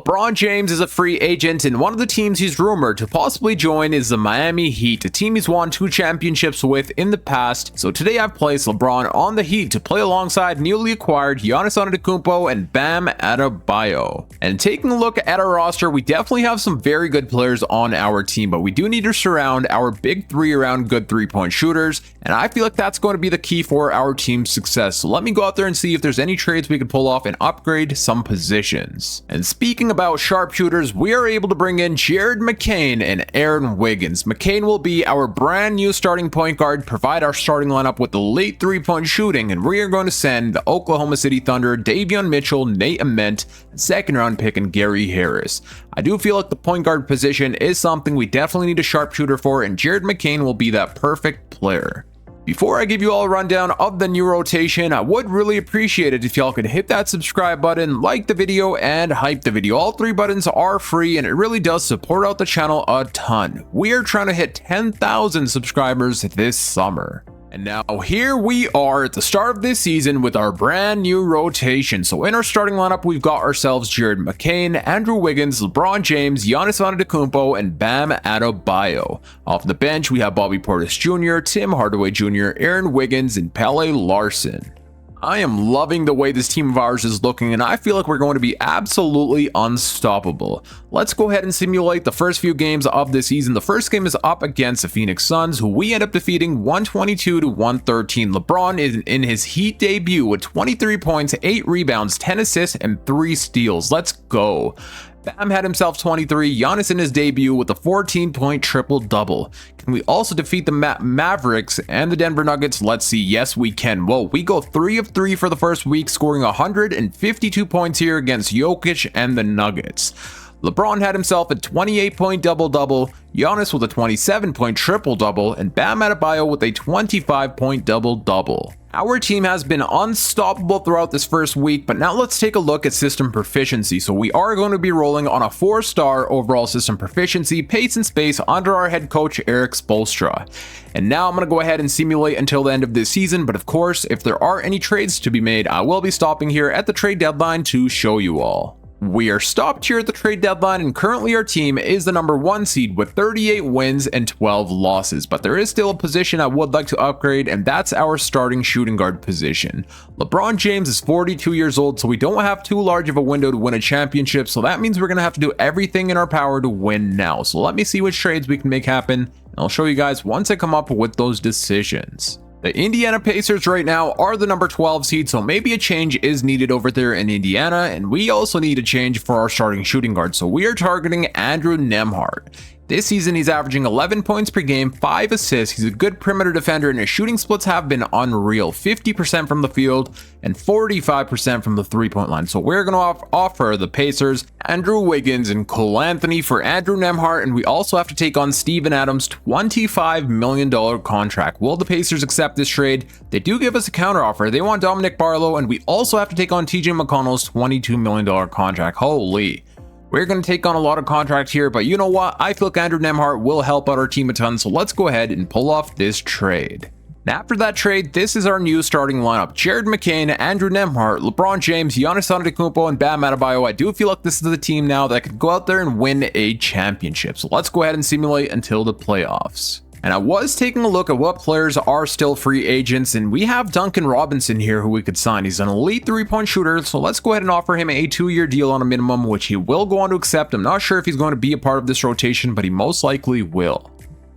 LeBron James is a free agent, and one of the teams he's rumored to possibly join is the Miami Heat, a team he's won 2 championships with in the past. So today I've placed LeBron on the Heat to play alongside newly acquired Giannis Antetokounmpo and Bam Adebayo. And taking a look at our roster, we definitely have some very good players on our team, but we do need to surround our big 3 around good 3-point shooters, and I feel like that's going to be the key for our team's success. So let me go out there and see if there's any trades we could pull off and upgrade some positions. And speaking about sharpshooters, we are able to bring in Jared McCain and Aaron Wiggins. McCain will be our brand new starting point guard, provide our starting lineup with the late 3-point shooting, and we are going to send the Oklahoma City Thunder Davion Mitchell, Nate Ament, and 2nd round pick and Gary Harris. I do feel like the point guard position is something we definitely need a sharpshooter for, and Jared McCain will be that perfect player. Before I give you all a rundown of the new rotation, I would really appreciate it if y'all could hit that subscribe button, like the video, and hype the video. All 3 buttons are free, and it really does support out the channel a ton. We are trying to hit 10,000 subscribers this summer. And now here we are at the start of this season with our brand new rotation. So in our starting lineup, we've got ourselves Jared McCain, Andrew Wiggins, LeBron James, Giannis Antetokounmpo, and Bam Adebayo. Off the bench, we have Bobby Portis Jr., Tim Hardaway Jr., Aaron Wiggins, and Pele Larson. I am loving the way this team of ours is looking, and I feel like we're going to be absolutely unstoppable. Let's go ahead and simulate the first few games of the season. The first game is up against the Phoenix Suns, who we end up defeating 122-113. LeBron is in his Heat debut with 23 points, 8 rebounds, 10 assists, and 3 steals. Let's go. Bam had himself 23, Giannis in his debut with a 14-point triple-double. Can we also defeat the Mavericks and the Denver Nuggets? Let's see. Yes, we can. Well, we go 3 of 3 for the first week, scoring 152 points here against Jokic and the Nuggets. LeBron had himself a 28-point double-double, Giannis with a 27-point triple-double, and Bam Adebayo with a 25-point double-double. Our team has been unstoppable throughout this first week, but now let's take a look at system proficiency. So we are going to be rolling on a 4-star overall system proficiency, pace and space under our head coach Eric Spoelstra. And now I'm going to go ahead and simulate until the end of this season, but of course, if there are any trades to be made, I will be stopping here at the trade deadline to show you all. We are stopped here at the trade deadline, and currently our team is the number 1 seed with 38 wins and 12 losses, but there is still a position I would like to upgrade, and that's our starting shooting guard position. LeBron James is 42 years old, so we don't have too large of a window to win a championship, so that means we're going to have to do everything in our power to win now. So let me see which trades we can make happen, and I'll show you guys once I come up with those decisions. The Indiana Pacers right now are the number 12 seed, so maybe a change is needed over there in Indiana, and we also need a change for our starting shooting guard, so we are targeting Andrew Nembhard. This season, he's averaging 11 points per game, 5 assists, he's a good perimeter defender, and his shooting splits have been unreal, 50% from the field and 45% from the 3-point line. So we're going to offer the Pacers Andrew Wiggins and Cole Anthony for Andrew Nembhard, and we also have to take on Steven Adams' $25 million contract. Will the Pacers accept this trade? They do give us a counteroffer. They want Dominic Barlow, and we also have to take on TJ McConnell's $22 million contract. Holy. We're going to take on a lot of contract here, but you know what? I feel like Andrew Nembhard will help out our team a ton, so let's go ahead and pull off this trade. Now, after that trade, this is our new starting lineup. Jared McCain, Andrew Nembhard, LeBron James, Giannis Antetokounmpo, and Bam Adebayo. I do feel like this is the team now that could go out there and win a championship. So let's go ahead and simulate until the playoffs. And I was taking a look at what players are still free agents, and we have Duncan Robinson here who we could sign. He's an elite 3-point shooter, so let's go ahead and offer him a 2-year deal on a minimum, which he will go on to accept. I'm not sure if he's going to be a part of this rotation, but he most likely will.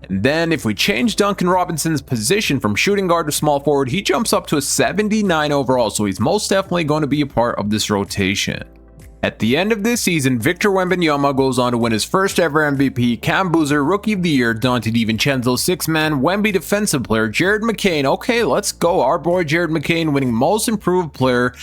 And then if we change Duncan Robinson's position from shooting guard to small forward, he jumps up to a 79 overall, so he's most definitely going to be a part of this rotation. At the end of this season, Victor Wembanyama goes on to win his first ever MVP, Cam Boozer Rookie of the Year, Dante DiVincenzo 6-Man, Wemby Defensive Player, Jared McCain. Okay, let's go. Our boy Jared McCain winning Most Improved Player,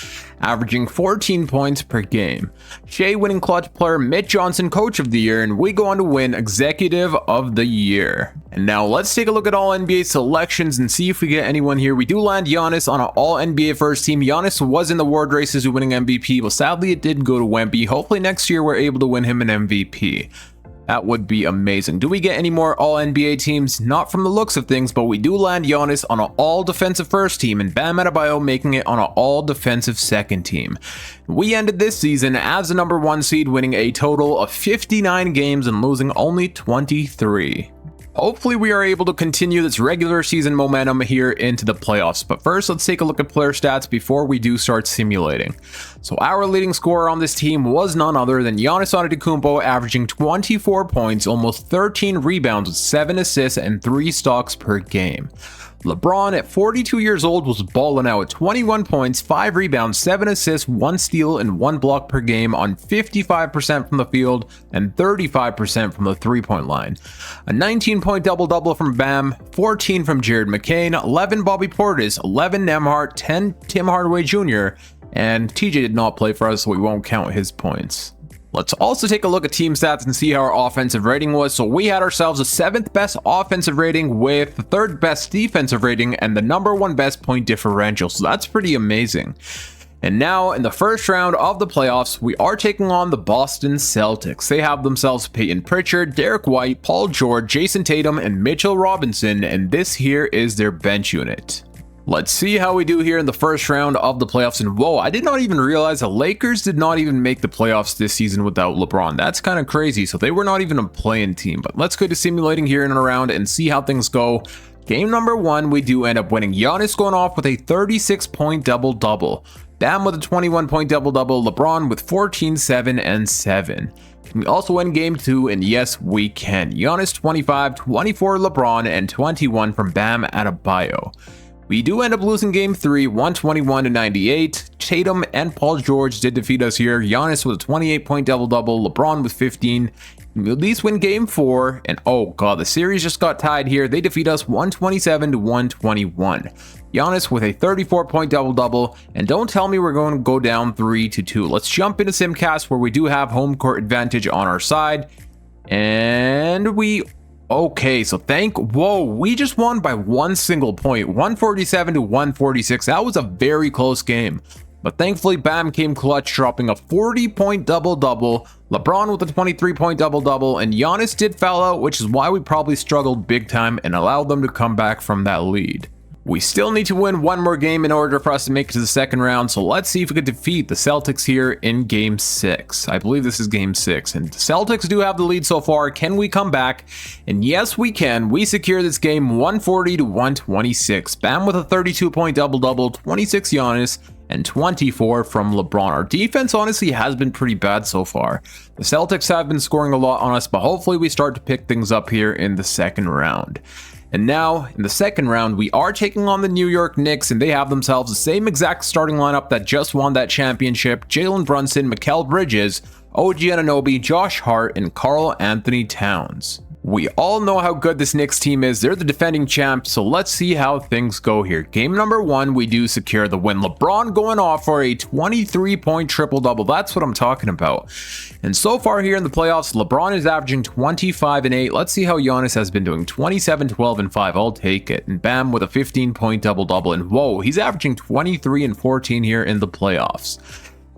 averaging 14 points per game. Shea winning Clutch Player, Mitch Johnson Coach of the Year, and we go on to win Executive of the Year. And now let's take a look at all NBA selections and see if we get anyone here. We do land Giannis on an all NBA first team. Giannis was in the award races winning MVP, but sadly it did go to Wemby. Hopefully next year we're able to win him an MVP. That would be amazing. Do we get any more all-NBA teams? Not from the looks of things, but we do land Giannis on an all-defensive first team and Bam Adebayo making it on an all-defensive second team. We ended this season as the number 1 seed, winning a total of 59 games and losing only 23. Hopefully we are able to continue this regular season momentum here into the playoffs, but first let's take a look at player stats before we do start simulating. So our leading scorer on this team was none other than Giannis Antetokounmpo, averaging 24 points, almost 13 rebounds with 7 assists and 3 stocks per game. LeBron, at 42 years old, was balling out at 21 points, 5 rebounds, 7 assists, 1 steal, and 1 block per game on 55% from the field and 35% from the three-point line. A 19-point double-double from Bam, 14 from Jared McCain, 11 Bobby Portis, 11 Nembhard, 10 Tim Hardaway Jr., and TJ did not play for us, so we won't count his points. Let's also take a look at team stats and see how our offensive rating was. So we had ourselves the 7th best offensive rating with the 3rd best defensive rating and the number 1 best point differential. So that's pretty amazing. And now in the first round of the playoffs, we are taking on the Boston Celtics. They have themselves Peyton Pritchard, Derek White, Paul George, Jason Tatum, and Mitchell Robinson. And this here is their bench unit. Let's see how we do here in the first round of the playoffs. And whoa, I did not even realize the Lakers did not even make the playoffs this season without LeBron. That's kind of crazy. So they were not even a play-in team. But let's go to simulating here in and around and see how things go. Game number 1, we do end up winning. Giannis going off with a 36-point double-double. Bam with a 21-point double-double. LeBron with 14, 7, and 7. Can we also win game 2? And yes, we can. Giannis 25, 24 LeBron, and 21 from Bam Adebayo. We do end up losing game 3, 121-98. Tatum and Paul George did defeat us here. Giannis with a 28-point double-double, LeBron with 15. We at least win game 4, and oh god, the series just got tied here. They defeat us 127-121. Giannis with a 34-point double-double, and don't tell me we're going to go down 3-2. Let's jump into Simcast where we do have home court advantage on our side, and okay, so whoa, we just won by 1 single point, 147-146. That was a very close game. But thankfully, Bam came clutch, dropping a 40-point double-double, LeBron with a 23-point double-double, and Giannis did foul out, which is why we probably struggled big time and allowed them to come back from that lead. We still need to win 1 more game in order for us to make it to the second round, so let's see if we could defeat the Celtics here in game 6. I believe this is game 6, and the Celtics do have the lead so far. Can we come back? And yes, we can. We secure this game 140-126. Bam with a 32-point double-double, 26 Giannis, and 24 from LeBron. Our defense honestly has been pretty bad so far. The Celtics have been scoring a lot on us, but hopefully we start to pick things up here in the second round. And now, in the second round, we are taking on the New York Knicks, and they have themselves the same exact starting lineup that just won that championship. Jalen Brunson, Mikal Bridges, OG Anunoby, Josh Hart, and Karl Anthony Towns. We all know how good this Knicks team is. They're the defending champs, so let's see how things go here. Game number 1, we do secure the win. LeBron going off for a 23-point triple-double. That's what I'm talking about. And so far here in the playoffs, LeBron is averaging 25 and 8. Let's see how Giannis has been doing. 27, 12, and 5. I'll take it. And Bam with a 15-point double-double. And whoa, he's averaging 23 and 14 here in the playoffs.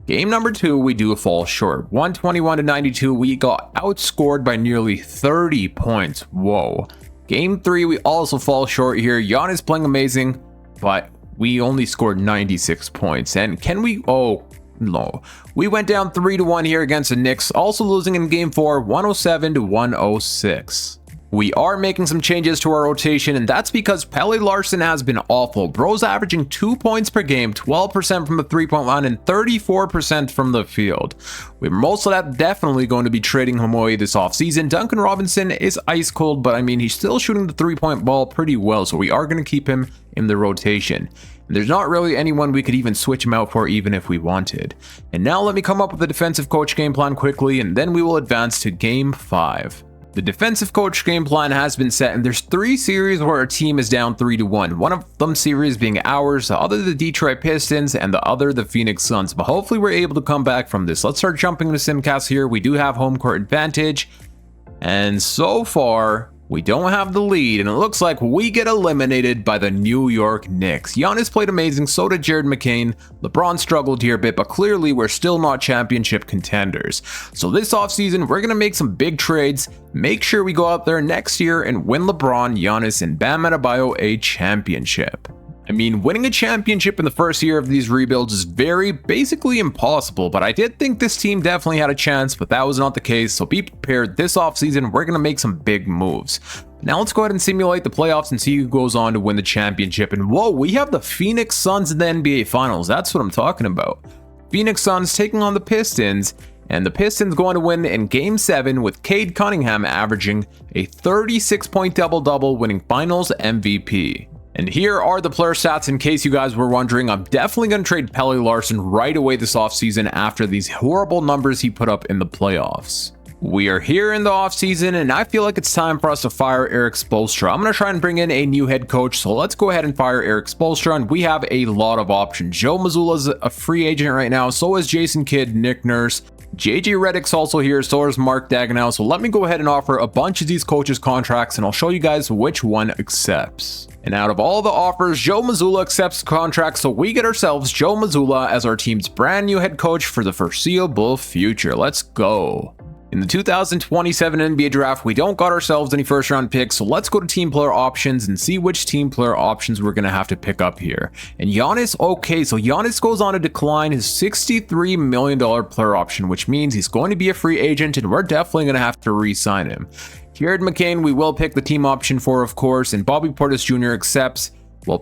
Game number 2, we do fall short. 121-92, we got outscored by nearly 30 points. Whoa. Game 3, we also fall short here. Giannis playing amazing, but we only scored 96 points. And can we... Oh, no. We went down 3-1 here against the Knicks, also losing in game 4, 107-106. We are making some changes to our rotation, and that's because Pelle Larsson has been awful. Bro's averaging 2 points per game, 12% from the three-point line, and 34% from the field. We're most of that definitely going to be trading him away this offseason. Duncan Robinson is ice cold, but I mean, he's still shooting the three-point ball pretty well, so we are going to keep him in the rotation. And there's not really anyone we could even switch him out for even if we wanted. And now let me come up with a defensive coach game plan quickly, and then we will advance to game 5. The defensive coach game plan has been set, and there's 3 series where our team is down 3-1. One of them series being ours, the other the Detroit Pistons, and the other the Phoenix Suns. But hopefully we're able to come back from this. Let's start jumping into Simcast here. We do have home court advantage, and so far we don't have the lead, and it looks like we get eliminated by the New York Knicks. Giannis played amazing, so did Jared McCain. LeBron struggled here a bit, but clearly we're still not championship contenders. So this offseason, we're going to make some big trades, make sure we go out there next year and win LeBron, Giannis, and Bam Adebayo a championship. I mean, winning a championship in the first year of these rebuilds is basically impossible, but I did think this team definitely had a chance, but that was not the case, so be prepared. This offseason, we're going to make some big moves. Now let's go ahead and simulate the playoffs and see who goes on to win the championship. And whoa, we have the Phoenix Suns in the NBA Finals. That's what I'm talking about. Phoenix Suns taking on the Pistons, and the Pistons going to win in Game 7 with Cade Cunningham averaging a 36-point double-double, winning Finals MVP. And here are the player stats in case you guys were wondering. I'm definitely going to trade Pelle Larsson right away this offseason after these horrible numbers he put up in the playoffs. We are here in the offseason, and I feel like it's time for us to fire Erik Spoelstra. I'm going to try and bring in a new head coach, so let's go ahead and fire Erik Spoelstra, and we have a lot of options. Joe Mazzulla's a free agent right now, so is Jason Kidd, Nick Nurse. JJ Redick's also here, so is Mark Daigneault. So let me go ahead and offer a bunch of these coaches contracts, and I'll show you guys which one accepts. And out of all the offers, Joe Mazzulla accepts the contract, so we get ourselves Joe Mazzulla as our team's brand new head coach for the foreseeable future. Let's go. In the 2027 NBA draft, we don't got ourselves any first round picks, so let's go to team player options and see which team player options we're going to have to pick up here. And Giannis, okay, so Giannis goes on to decline his $63 million player option, which means he's going to be a free agent, and we're definitely going to have to re-sign him. Jared McCain, we will pick the team option for, of course, and Bobby Portis Jr. accepts,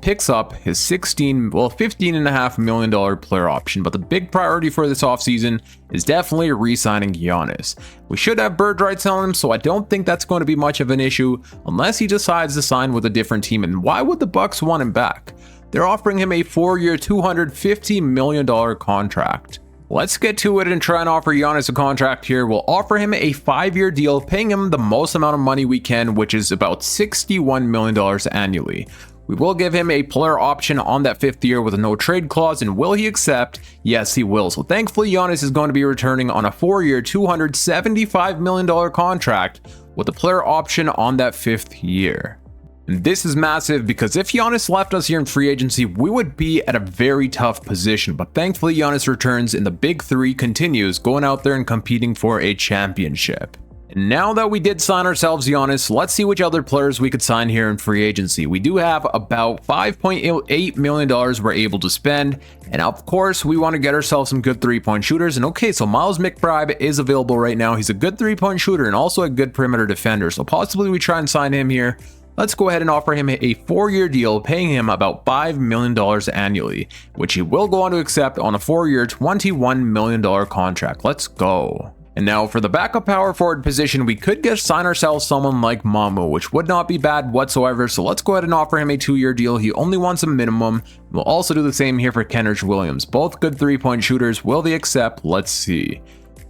picks up his $15.5 million player option. But the big priority for this offseason is definitely re-signing Giannis. We should have bird rights on him, so I don't think that's going to be much of an issue unless he decides to sign with a different team. And why would the Bucks want him back? They're offering him a 4-year, $250 million contract. Let's get to it and try and offer Giannis a contract here. We'll offer him a 5-year deal, paying him the most amount of money we can, which is about $61 million annually. We will give him a player option on that 5th year with a no trade clause, and will he accept? Yes, he will. So thankfully, Giannis is going to be returning on a 4-year, $275 million contract with a player option on that 5th year. And this is massive because if Giannis left us here in free agency, we would be at a very tough position. But thankfully, Giannis returns and the big three continues going out there and competing for a championship. And now that we did sign ourselves Giannis, let's see which other players we could sign here in free agency. We do have about $5.8 million we're able to spend. And of course, we want to get ourselves some good 3-point shooters. And okay, so Miles McBride is available right now. He's a good 3-point shooter and also a good perimeter defender. So possibly we try and sign him here. Let's go ahead and offer him a 4-year deal, paying him about $5 million annually, which he will go on to accept on a 4-year, $21 million contract. Let's go. And now for the backup power forward position, we could sign ourselves someone like Mamu, which would not be bad whatsoever. So let's go ahead and offer him a 2-year deal. He only wants a minimum. We'll also do the same here for Kenrich Williams. Both good 3-point shooters. Will they accept? Let's see.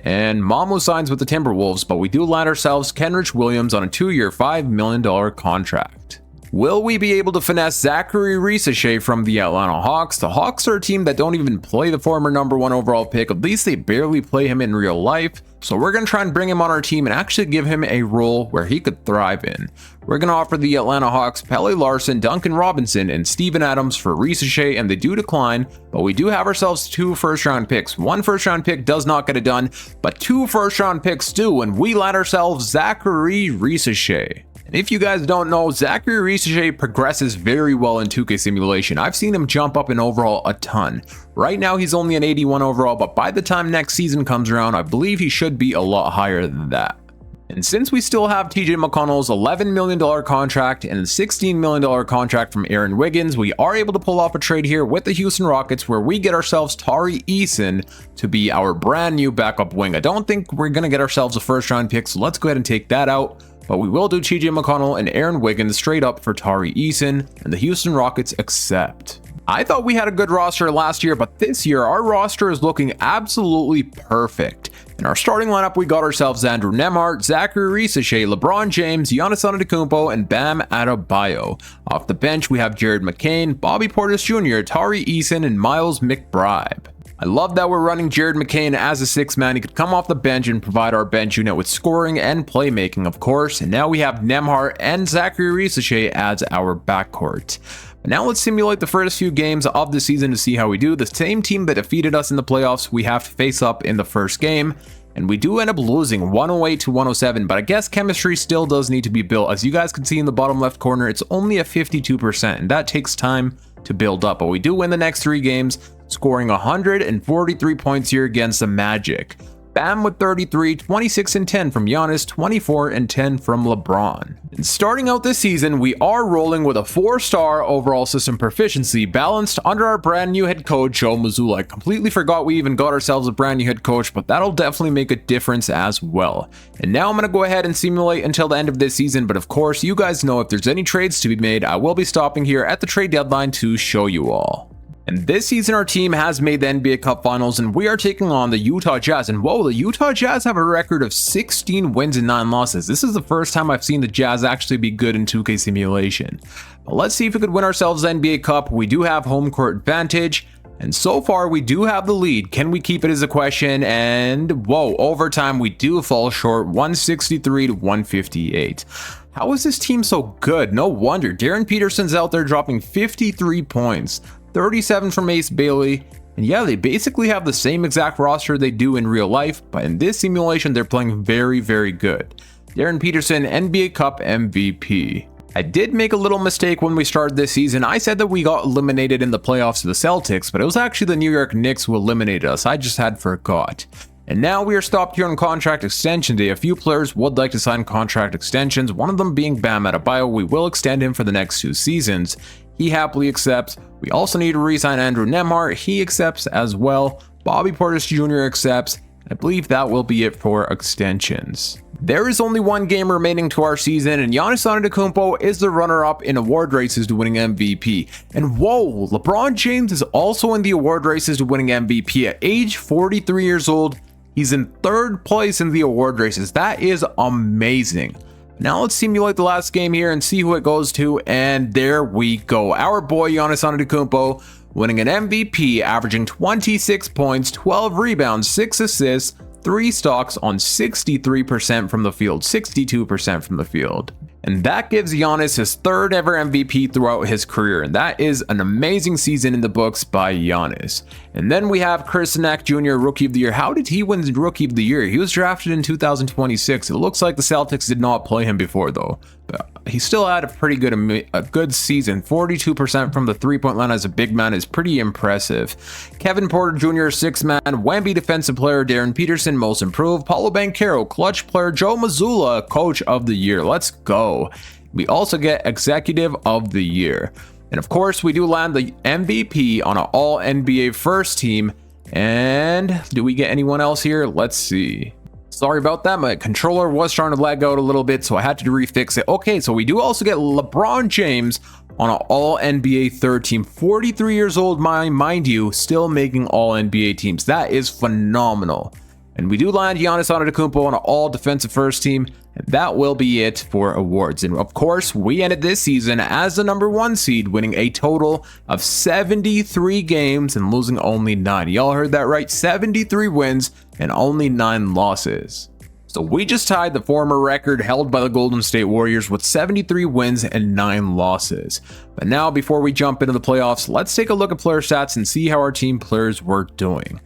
And Mamu signs with the Timberwolves, but we do land ourselves Kenrich Williams on a 2-year, $5 million contract. Will we be able to finesse Zachary Risacher from the Atlanta Hawks? The Hawks are a team that don't even play the former #1 overall pick. At least they barely play him in real life. So we're going to try and bring him on our team and actually give him a role where he could thrive in. We're going to offer the Atlanta Hawks Pelle Larsson, Duncan Robinson, and Steven Adams for Risacher, and they do decline, but we do have ourselves 2 first-round picks. 1 first-round pick does not get it done, but 2 first-round picks do, and we land ourselves Zachary Risacher. And if you guys don't know, Zachary Risacher progresses very well in 2K simulation. I've seen him jump up in overall a ton. Right now he's only an 81 overall, but by the time next season comes around, I believe he should be a lot higher than that. And since we still have TJ McConnell's $11 million contract and a $16 million contract from Aaron Wiggins, we are able to pull off a trade here with the Houston Rockets where we get ourselves Tari Eason to be our brand new backup wing. I don't think we're going to get ourselves a first round pick, so let's go ahead and take that out. But we will do TJ McConnell and Aaron Wiggins straight up for Tari Eason, and the Houston Rockets accept. I thought we had a good roster last year, but this year our roster is looking absolutely perfect. In our starting lineup, we got ourselves Andrew Nembhard, Zachary Risacher, LeBron James, Giannis Antetokounmpo, and Bam Adebayo. Off the bench, we have Jared McCain, Bobby Portis Jr., Tari Eason, and Miles McBride. I love that we're running Jared McCain as a 6th man. He could come off the bench and provide our bench unit with scoring and playmaking, of course. And now we have Nembhard and Zachary Risache as our backcourt. But now let's simulate the first few games of the season to see how we do. The same team that defeated us in the playoffs, we have to face up in the first game. And we do end up losing 108 to 107, but I guess chemistry still does need to be built. As you guys can see in the bottom left corner, it's only at 52%, and that takes time to build up. But we do win the next 3 games, scoring 143 points here against the Magic. Bam with 33, 26 and 10 from Giannis, 24 and 10 from LeBron. And starting out this season, we are rolling with a 4-star overall system proficiency balanced under our brand new head coach, Joe Mazzulla. I completely forgot we even got ourselves a brand new head coach, but that'll definitely make a difference as well. And now I'm going to go ahead and simulate until the end of this season, but of course, you guys know if there's any trades to be made, I will be stopping here at the trade deadline to show you all. And this season, our team has made the NBA Cup Finals, and we are taking on the Utah Jazz. And whoa, the Utah Jazz have a record of 16 wins and 9 losses. This is the first time I've seen the Jazz actually be good in 2K simulation. But let's see if we could win ourselves the NBA Cup. We do have home court advantage, and so far we do have the lead. Can we keep it is a question, and whoa, overtime we do fall short, 163 to 158. How is this team so good? No wonder. Darren Peterson's out there dropping 53 points. 37 from Ace Bailey, and yeah, they basically have the same exact roster they do in real life, but in this simulation they're playing very, very good. Darren Peterson, NBA Cup MVP. I did make a little mistake when we started this season. I said that we got eliminated in the playoffs to the Celtics, but it was actually the New York Knicks who eliminated us. I just had forgot. And now we are stopped here on contract extension day. A few players would like to sign contract extensions, one of them being Bam Adebayo. We will extend him for the next 2 seasons. He happily accepts. We also need to re-sign Andrew Nembhard. He accepts as well. Bobby Portis Jr. accepts. I believe that will be it for extensions. There is only 1 game remaining to our season, and Giannis Antetokounmpo is the runner-up in award races to winning MVP. And whoa, LeBron James is also in the award races to winning MVP. At age 43 years old, he's in 3rd place in the award races. That is amazing. Now let's simulate the last game here and see who it goes to, and there we go. Our boy Giannis Antetokounmpo winning an MVP, averaging 26 points, 12 rebounds, 6 assists, 3 stocks on 63% from the field, 62% from the field. And that gives Giannis his 3rd ever MVP throughout his career, and that is an amazing season in the books by Giannis. And then we have Chris Nack Jr., Rookie of the Year. How did he win Rookie of the Year? He was drafted in 2026. It looks like the Celtics did not play him before though, but he still had a good season. 42% from the 3-point line as a big man is pretty impressive. Kevin Porter Jr., 6th man. Wemby Defensive Player. Darren Peterson, Most Improved. Paulo Banchero, Clutch Player. Joe Mazzulla, Coach of the Year. Let's go. We also get Executive of the Year. And of course, we do land the MVP on an all-NBA first team. And do we get anyone else here? Let's see. Sorry about that, my controller was trying to lag out a little bit, so I had to refix it. Okay, so we do also get LeBron James on an all-NBA third team. 43 years old, mind you, still making all-NBA teams. That is phenomenal. And we do land Giannis Antetokounmpo on an all-defensive first team, and that will be it for awards. And of course, we ended this season as the number 1 seed, winning a total of 73 games and losing only 9. Y'all heard that right? 73 wins and only 9 losses. So we just tied the former record held by the Golden State Warriors with 73 wins and 9 losses. But now, before we jump into the playoffs, let's take a look at player stats and see how our team players were doing.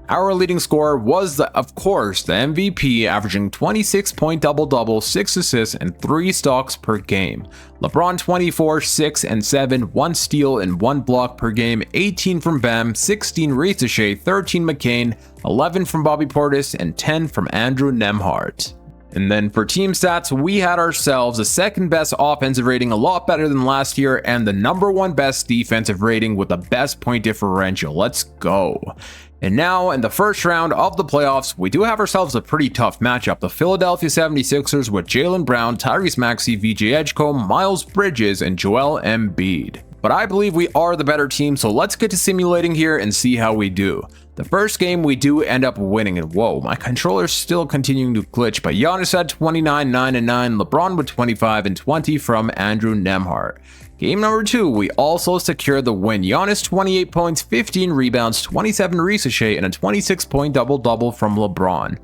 Our leading scorer was, of course, the MVP, averaging 26-point double-double, 6 assists, and 3 stocks per game. LeBron 24, 6 and 7, 1 steal and 1 block per game, 18 from Bam, 16 Risache, 13 McCain, 11 from Bobby Portis, and 10 from Andrew Nembhard. And then for team stats, we had ourselves the 2nd best offensive rating, a lot better than last year, and the number 1 best defensive rating with the best point differential. Let's go. And now, in the first round of the playoffs, we do have ourselves a pretty tough matchup. The Philadelphia 76ers with Jaylen Brown, Tyrese Maxey, VJ Edgecombe, Miles Bridges, and Joel Embiid. But I believe we are the better team, so let's get to simulating here and see how we do. The first game we do end up winning, and whoa, my controller's still continuing to glitch, but Giannis had 29, 9 and 9, LeBron with 25 and 20 from Andrew Nembhard. Game number 2, we also secure the win. Giannis 28 points, 15 rebounds, 27 ricochet, and a 26-point double-double from LeBron.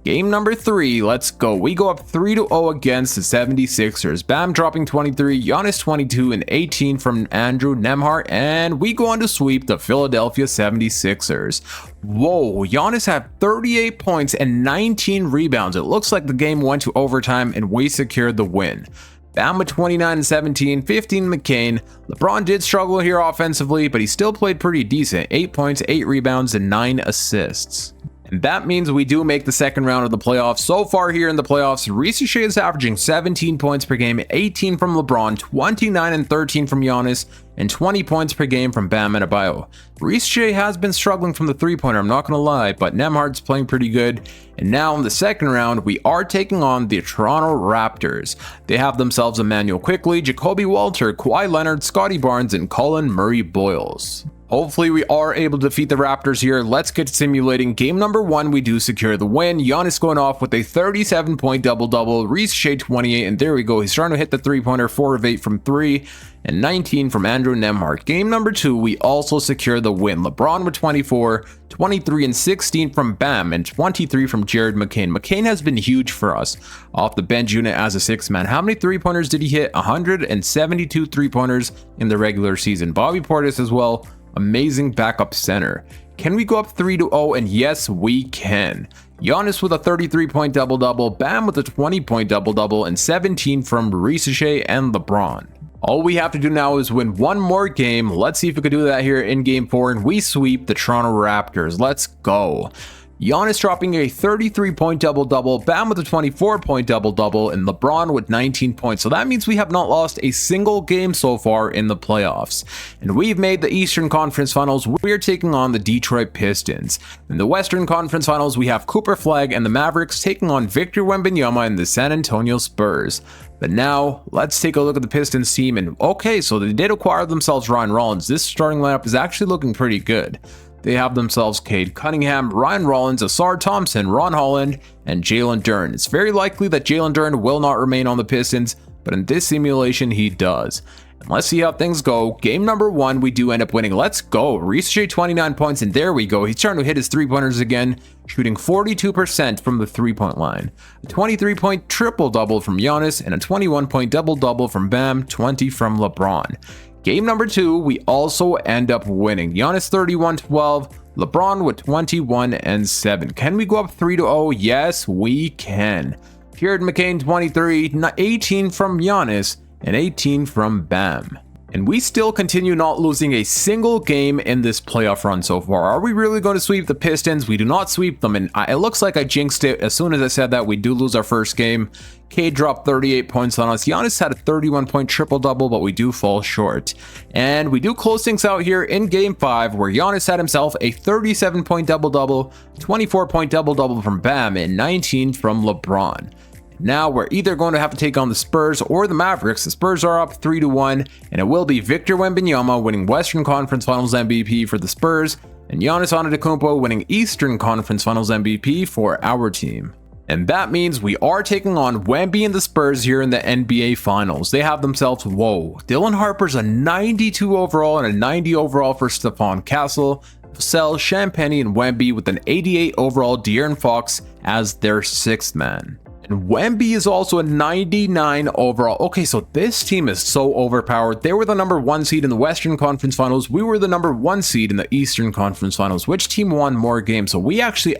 Game number 3, let's go. We go up 3-0 against the 76ers. Bam dropping 23, Giannis 22, and 18 from Andrew Nembhard, and we go on to sweep the Philadelphia 76ers. Whoa, Giannis had 38 points and 19 rebounds. It looks like the game went to overtime and we secured the win. Bam with 29 and 17, 15 McCain. LeBron did struggle here offensively, but he still played pretty decent. 8 points, 8 rebounds, and 9 assists. And that means we do make the second round of the playoffs. So far here in the playoffs, Ricochet is averaging 17 points per game, 18 from LeBron, 29 and 13 from Giannis, and 20 points per game from Bam Adebayo. Ricochet has been struggling from the three-pointer, I'm not going to lie, but Nembhard's playing pretty good. And now in the second round, we are taking on the Toronto Raptors. They have themselves Emmanuel Quickley, Jacoby Walter, Kawhi Leonard, Scotty Barnes, and Colin Murray-Boyles. Hopefully we are able to defeat the Raptors here. Let's get simulating. Game number 1, we do secure the win. Giannis going off with a 37-point double-double, Ricochet 28, and there we go. He's trying to hit the three-pointer, 4 of 8 from 3, and 19 from Andrew Nembhard. Game number 2, we also secure the win. LeBron with 24, 23 and 16 from Bam, and 23 from Jared McCain. McCain has been huge for us off the bench unit as a sixth man. How many three-pointers did he hit? 172 three-pointers in the regular season. Bobby Portis as well. Amazing backup center. Can we go up 3-0? And yes, we can. Giannis with a 33-point double-double, Bam with a 20-point double-double, and 17 from Ricochet and LeBron. All we have to do now is win one more game. Let's see if we can do that here in Game 4, and we sweep the Toronto Raptors. Let's go. Giannis dropping a 33-point double-double, Bam with a 24-point double-double, and LeBron with 19 points. So that means we have not lost a single game so far in the playoffs. And we've made the Eastern Conference Finals. We're taking on the Detroit Pistons. In the Western Conference Finals, we have Cooper Flag and the Mavericks taking on Victor Wembanyama and the San Antonio Spurs. But now, let's take a look at the Pistons team. And okay, so they did acquire themselves Ryan Rollins. This starting lineup is actually looking pretty good. They have themselves Cade Cunningham, Ryan Rollins, Asar Thompson, Ron Holland, and Jalen Duren. It's very likely that Jalen Duren will not remain on the Pistons, but in this simulation, he does. And let's see how things go. Game number 1, we do end up winning. Let's go. Ricochet 29 points, and there we go. He's starting to hit his three-pointers again, shooting 42% from the three-point line. A 23-point triple-double from Giannis, and a 21-point double-double from Bam, 20 from LeBron. Game number 2, we also end up winning. Giannis 31-12, LeBron with 21 and 7. Can we go up 3-0? Yes, we can. Jared McCain 23, 18 from Giannis, and 18 from Bam. And we still continue not losing a single game in this playoff run so far. Are we really going to sweep the Pistons? We do not sweep them, and it looks like I jinxed it. As soon as I said that, we do lose our first game. Cade dropped 38 points on us. Giannis had a 31-point triple-double, but we do fall short. And we do close things out here in Game 5, where Giannis had himself a 37-point double-double, 24-point double-double from Bam, and 19 from LeBron. Now we're either going to have to take on the Spurs or the Mavericks. The Spurs are up 3-1, and it will be Victor Wembanyama winning Western Conference Finals MVP for the Spurs, and Giannis Antetokounmpo winning Eastern Conference Finals MVP for our team. And that means we are taking on Wemby and the Spurs here in the NBA Finals. They have themselves, Dylan Harper's a 92 overall and a 90 overall for Stephon Castle, Vassell, Champagnie, and Wemby with an 88 overall De'Aaron Fox as their sixth man. And Wemby is also a 99 overall. Okay, so this team is so overpowered. They were the number 1 seed in the Western Conference Finals. We were the number 1 seed in the Eastern Conference Finals. Which team won more games? So we actually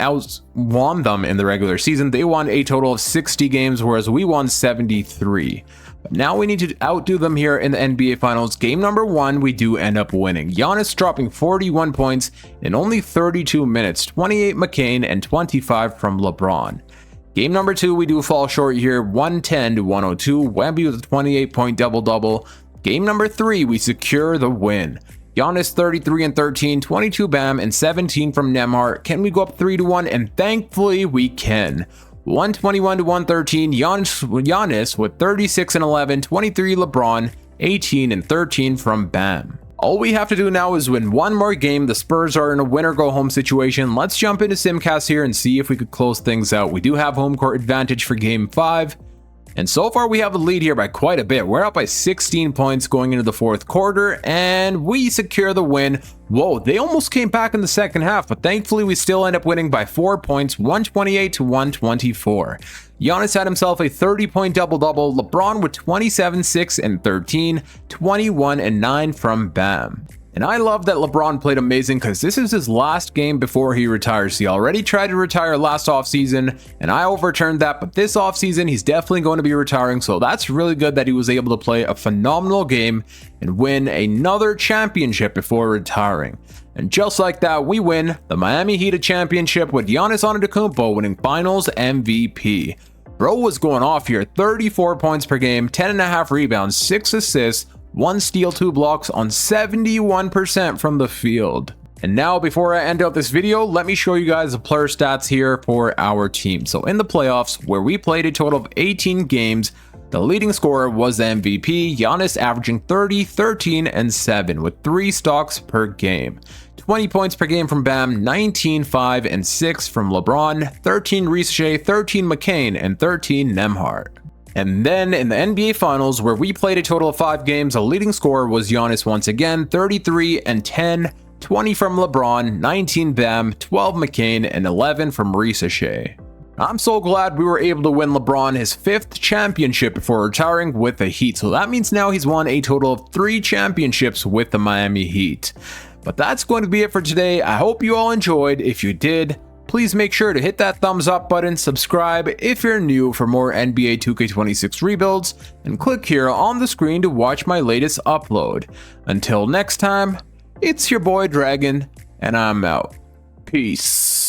won them in the regular season. They won a total of 60 games, whereas we won 73. But now we need to outdo them here in the NBA Finals. Game number 1, we do end up winning. Giannis dropping 41 points in only 32 minutes, 28 McCain, and 25 from LeBron. Game number 2, we do fall short here, 110-102. Wemby with a 28-point double-double. Game number 3, we secure the win. Giannis 33 and 13, 22 Bam, and 17 from Nembhard. Can we go up 3-1? And thankfully we can. 121-113. Giannis with 36 and 11, 23 LeBron, 18 and 13 from Bam. All we have to do now is win one more game. The Spurs are in a winner-go-home situation. Let's jump into Simcast here and see if we could close things out. We do have home court advantage for Game 5. And so far we have the lead here by quite a bit. We're up by 16 points going into the fourth quarter, and we secure the win. Whoa, they almost came back in the second half, but thankfully we still end up winning by 4 points, 128 to 124. Giannis had himself a 30-point double-double, LeBron with 27, 6, and 13, 21, and 9 from Bam. And I love that LeBron played amazing because this is his last game before he retires. He already tried to retire last offseason, and I overturned that, but this offseason he's definitely going to be retiring, so that's really good that he was able to play a phenomenal game and win another championship before retiring. And just like that, we win the Miami Heat championship with Giannis Antetokounmpo winning Finals MVP. Bro was going off here, 34 points per game, 10.5 rebounds, 6 assists, 1 steal, 2 blocks on 71% from the field. And now, before I end out this video, let me show you guys the player stats here for our team. So in the playoffs, where we played a total of 18 games, the leading scorer was the MVP, Giannis, averaging 30, 13, and 7 with 3 stocks per game. 20 points per game from Bam, 19, 5, and 6 from LeBron, 13 Riche, 13 McCain, and 13 Nembhard. And then in the NBA Finals, where we played a total of 5 games, the leading scorer was Giannis once again, 33 and 10, 20 from LeBron, 19 Bam, 12 McCain, and 11 from Riche. I'm so glad we were able to win LeBron his 5th championship before retiring with the Heat, so that means now he's won a total of 3 championships with the Miami Heat. But that's going to be it for today. I hope you all enjoyed. If you did, please make sure to hit that thumbs up button, subscribe if you're new for more NBA 2K26 rebuilds, and click here on the screen to watch my latest upload. Until next time, it's your boy Dragon, and I'm out. Peace.